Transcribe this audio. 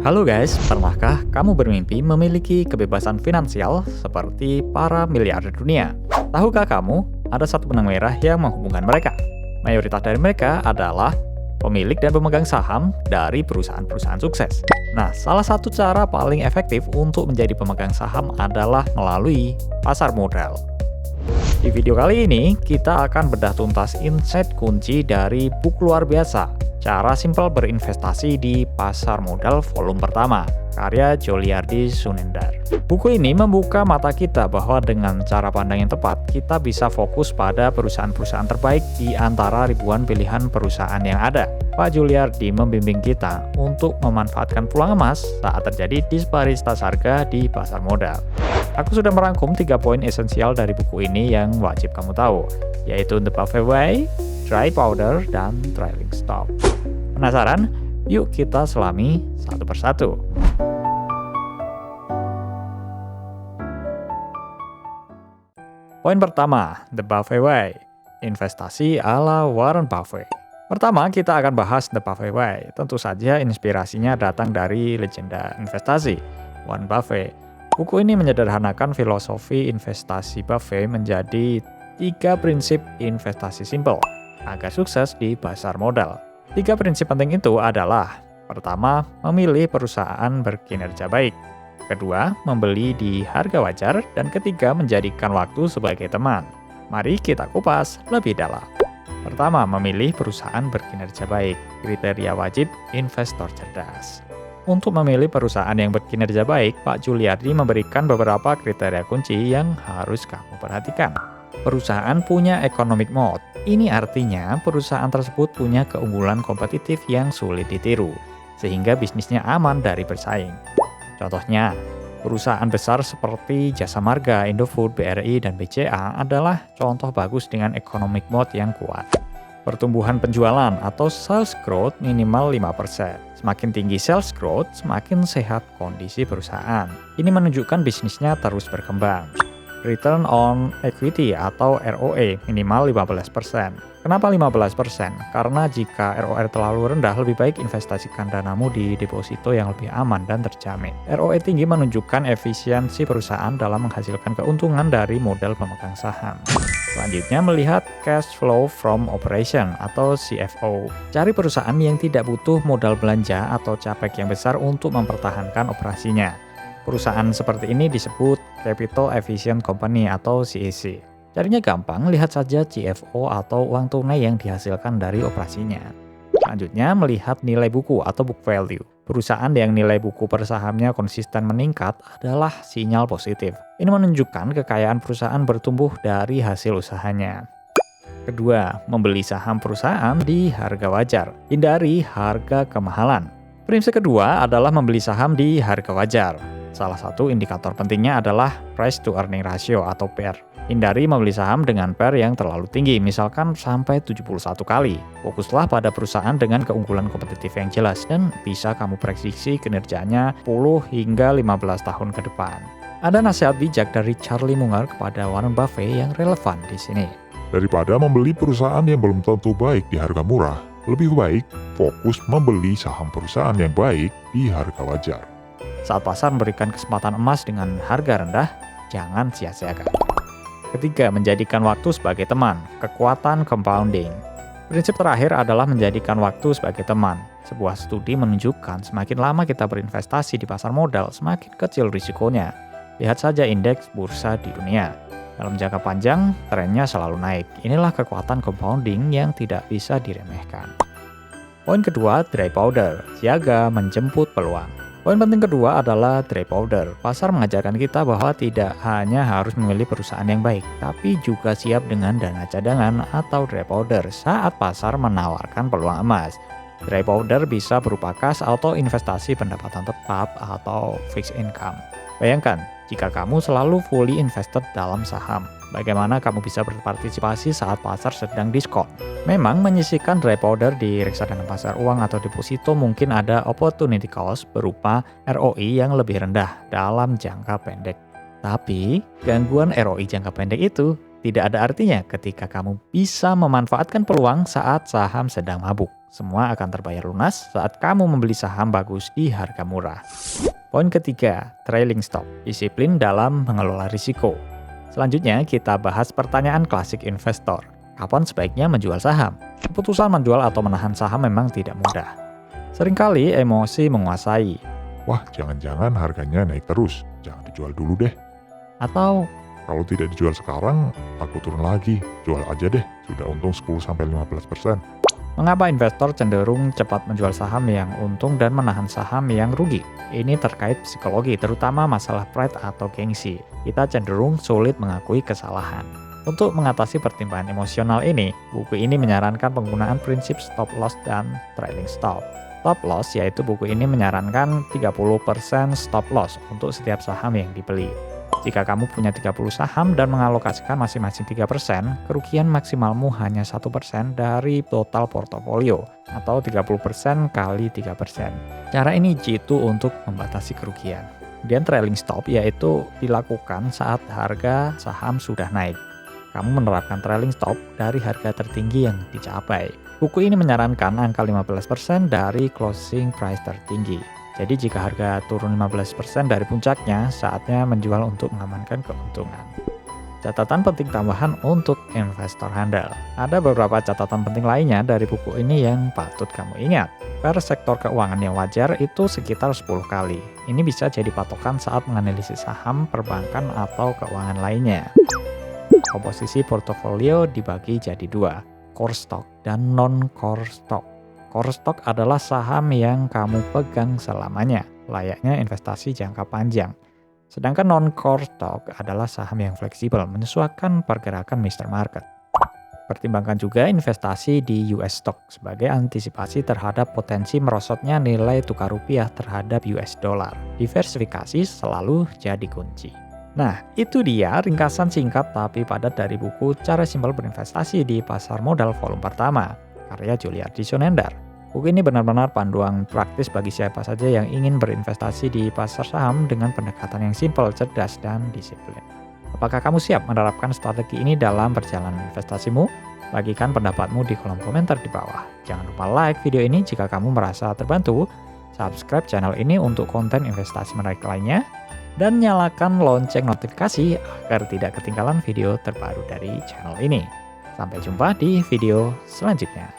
Halo guys, pernahkah kamu bermimpi memiliki kebebasan finansial seperti para miliarder dunia? Tahukah kamu, ada satu benang merah yang menghubungkan mereka? Mayoritas dari mereka adalah pemilik dan pemegang saham dari perusahaan-perusahaan sukses. Nah, salah satu cara paling efektif untuk menjadi pemegang saham adalah melalui pasar modal. Di video kali ini, kita akan bedah tuntas insight kunci dari buku luar biasa, Cara Simpel Berinvestasi di Pasar Modal volume pertama, karya Gioliardi Sunendar. Buku ini membuka mata kita bahwa dengan cara pandang yang tepat, kita bisa fokus pada perusahaan-perusahaan terbaik di antara ribuan pilihan perusahaan yang ada. Pak Gioliardi membimbing kita untuk memanfaatkan peluang emas saat terjadi disparitas harga di pasar modal. Aku sudah merangkum 3 poin esensial dari buku ini yang wajib kamu tahu, yaitu The Buffett Way, Dry Powder, dan Trailing Stop. Penasaran? Yuk kita selami satu persatu. Poin pertama, The Buffett Way, investasi ala Warren Buffett. Pertama, kita akan bahas The Buffett Way. Tentu saja inspirasinya datang dari legenda investasi, Warren Buffett. Buku ini menyederhanakan filosofi investasi Buffett menjadi 3 prinsip investasi simpel agar sukses di pasar modal. 3 prinsip penting itu adalah: pertama, memilih perusahaan berkinerja baik. Kedua, membeli di harga wajar. Dan ketiga, menjadikan waktu sebagai teman. Mari kita kupas lebih dalam. Pertama, memilih perusahaan berkinerja baik. Kriteria wajib investor cerdas. Untuk memilih perusahaan yang berkinerja baik, Pak Gioliardi memberikan beberapa kriteria kunci yang harus kamu perhatikan. Perusahaan punya economic mode. Ini artinya perusahaan tersebut punya keunggulan kompetitif yang sulit ditiru, sehingga bisnisnya aman dari bersaing. Contohnya, perusahaan besar seperti Jasa Marga, Indofood, BRI, dan BCA adalah contoh bagus dengan economic mode yang kuat. Pertumbuhan penjualan atau sales growth minimal 5%. Semakin tinggi sales growth, semakin sehat kondisi perusahaan. Ini menunjukkan bisnisnya terus berkembang. Return on Equity atau ROE minimal 15%. Kenapa 15%? Karena jika ROE terlalu rendah, lebih baik investasikan danamu di deposito yang lebih aman dan terjamin. ROE tinggi menunjukkan efisiensi perusahaan dalam menghasilkan keuntungan dari modal pemegang saham. Selanjutnya, melihat cash flow from operation atau CFO. Cari perusahaan yang tidak butuh modal belanja atau capex yang besar untuk mempertahankan operasinya. Perusahaan seperti ini disebut Capital Efficient Company atau CEC. Carinya gampang, lihat saja CFO atau uang tunai yang dihasilkan dari operasinya. Selanjutnya, melihat nilai buku atau book value. Perusahaan yang nilai buku per sahamnya konsisten meningkat adalah sinyal positif. Ini menunjukkan kekayaan perusahaan bertumbuh dari hasil usahanya. Kedua, membeli saham perusahaan di harga wajar. Hindari harga kemahalan. Prinsip kedua adalah membeli saham di harga wajar. Salah satu indikator pentingnya adalah price to earning ratio atau PER. Hindari membeli saham dengan PER yang terlalu tinggi, misalkan sampai 71 kali. Fokuslah pada perusahaan dengan keunggulan kompetitif yang jelas dan bisa kamu prediksi kinerjanya 10 hingga 15 tahun ke depan. Ada nasihat bijak dari Charlie Munger kepada Warren Buffett yang relevan di sini. Daripada membeli perusahaan yang belum tentu baik di harga murah, lebih baik fokus membeli saham perusahaan yang baik di harga wajar. Saat pasar memberikan kesempatan emas dengan harga rendah, jangan sia-siakan. Ketiga, menjadikan waktu sebagai teman. Kekuatan compounding. Prinsip terakhir adalah menjadikan waktu sebagai teman. Sebuah studi menunjukkan semakin lama kita berinvestasi di pasar modal, semakin kecil risikonya. Lihat saja indeks bursa di dunia. Dalam jangka panjang, trennya selalu naik. Inilah kekuatan compounding yang tidak bisa diremehkan. Poin kedua, dry powder. Siaga menjemput peluang. Poin penting kedua adalah dry powder. Pasar mengajarkan kita bahwa tidak hanya harus memilih perusahaan yang baik, tapi juga siap dengan dana cadangan atau dry powder saat pasar menawarkan peluang emas. Dry powder bisa berupa kas atau investasi pendapatan tetap atau fixed income. Bayangkan, jika kamu selalu fully invested dalam saham, bagaimana kamu bisa berpartisipasi saat pasar sedang diskon? Memang menyisihkan dry powder di reksadana pasar uang atau deposito mungkin ada opportunity cost berupa ROI yang lebih rendah dalam jangka pendek. Tapi, gangguan ROI jangka pendek itu tidak ada artinya ketika kamu bisa memanfaatkan peluang saat saham sedang mabuk. Semua akan terbayar lunas saat kamu membeli saham bagus di harga murah. Poin ketiga, trailing stop, disiplin dalam mengelola risiko. Selanjutnya kita bahas pertanyaan klasik investor. Kapan sebaiknya menjual saham? Keputusan menjual atau menahan saham memang tidak mudah. Seringkali emosi menguasai. Wah, jangan-jangan harganya naik terus. Jangan dijual dulu deh. Atau Kalau tidak dijual sekarang, takut turun lagi. Jual aja deh, sudah untung 10-15%. mengapa investor cenderung cepat menjual saham yang untung dan menahan saham yang rugi? Ini terkait psikologi, terutama masalah pride atau gengsi. Kita cenderung sulit mengakui kesalahan. Untuk mengatasi pertimbangan emosional ini, buku ini menyarankan penggunaan prinsip stop loss dan trailing stop. Stop loss yaitu buku ini menyarankan 30% stop loss untuk setiap saham yang dibeli. Jika kamu punya 30 saham dan mengalokasikan masing-masing 3%, kerugian maksimalmu hanya 1% dari total portofolio, atau 30% kali 3%. Cara ini jitu untuk membatasi kerugian. Dan trailing stop yaitu dilakukan saat harga saham sudah naik. Kamu menerapkan trailing stop dari harga tertinggi yang dicapai. Buku ini menyarankan angka 15% dari closing price tertinggi. Jadi jika harga turun 15% dari puncaknya, saatnya menjual untuk mengamankan keuntungan. Catatan penting tambahan untuk investor handal. Ada beberapa catatan penting lainnya dari buku ini yang patut kamu ingat. Per sektor keuangan yang wajar itu sekitar 10 kali. Ini bisa jadi patokan saat menganalisis saham, perbankan, atau keuangan lainnya. Komposisi portofolio dibagi jadi dua, core stock dan non-core stock. Core stock adalah saham yang kamu pegang selamanya, layaknya investasi jangka panjang. Sedangkan non-core stock adalah saham yang fleksibel, menyesuaikan pergerakan Mr. Market. Pertimbangkan juga investasi di US stock sebagai antisipasi terhadap potensi merosotnya nilai tukar rupiah terhadap US dollar. Diversifikasi selalu jadi kunci. Nah, itu dia ringkasan singkat tapi padat dari buku Cara Simpel Berinvestasi di Pasar Modal volume pertama, karya Juliardi Sonendar. Buku ini benar-benar panduan praktis bagi siapa saja yang ingin berinvestasi di pasar saham dengan pendekatan yang simpel, cerdas, dan disiplin. Apakah kamu siap menerapkan strategi ini dalam perjalanan investasimu? Bagikan pendapatmu di kolom komentar di bawah. Jangan lupa like video ini jika kamu merasa terbantu, subscribe channel ini untuk konten investasi menarik lainnya, dan nyalakan lonceng notifikasi agar tidak ketinggalan video terbaru dari channel ini. Sampai jumpa di video selanjutnya.